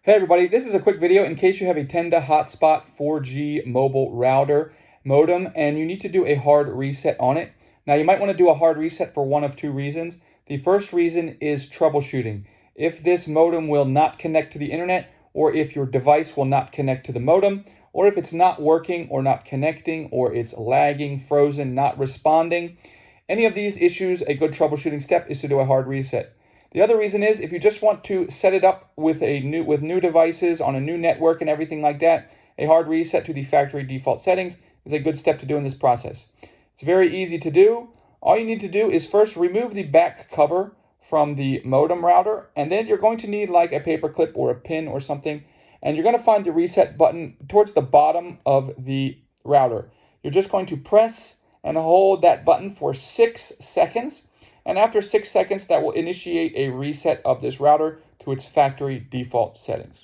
Hey everybody, this is a quick video in case you have a Tenda Hotspot 4G mobile router modem and you need to do a hard reset on it. Now you might want to do a hard reset for one of two reasons. The first reason is troubleshooting. If this modem will not connect to the internet, or if your device will not connect to the modem, or if it's not working or not connecting, or it's lagging, frozen, not responding, any of these issues, a good troubleshooting step is to do a hard reset. The other reason is if you just want to set it up with new devices on a new network and everything like that, a hard reset to the factory default settings is a good step to do in this process. It's very easy to do. All you need to do is first remove the back cover from the modem router, and then you're going to need like a paper clip or a pin or something, and you're going to find the reset button towards the bottom of the router. You're just going to press and hold that button for 6 seconds. And after 6 seconds, that will initiate a reset of this router to its factory default settings.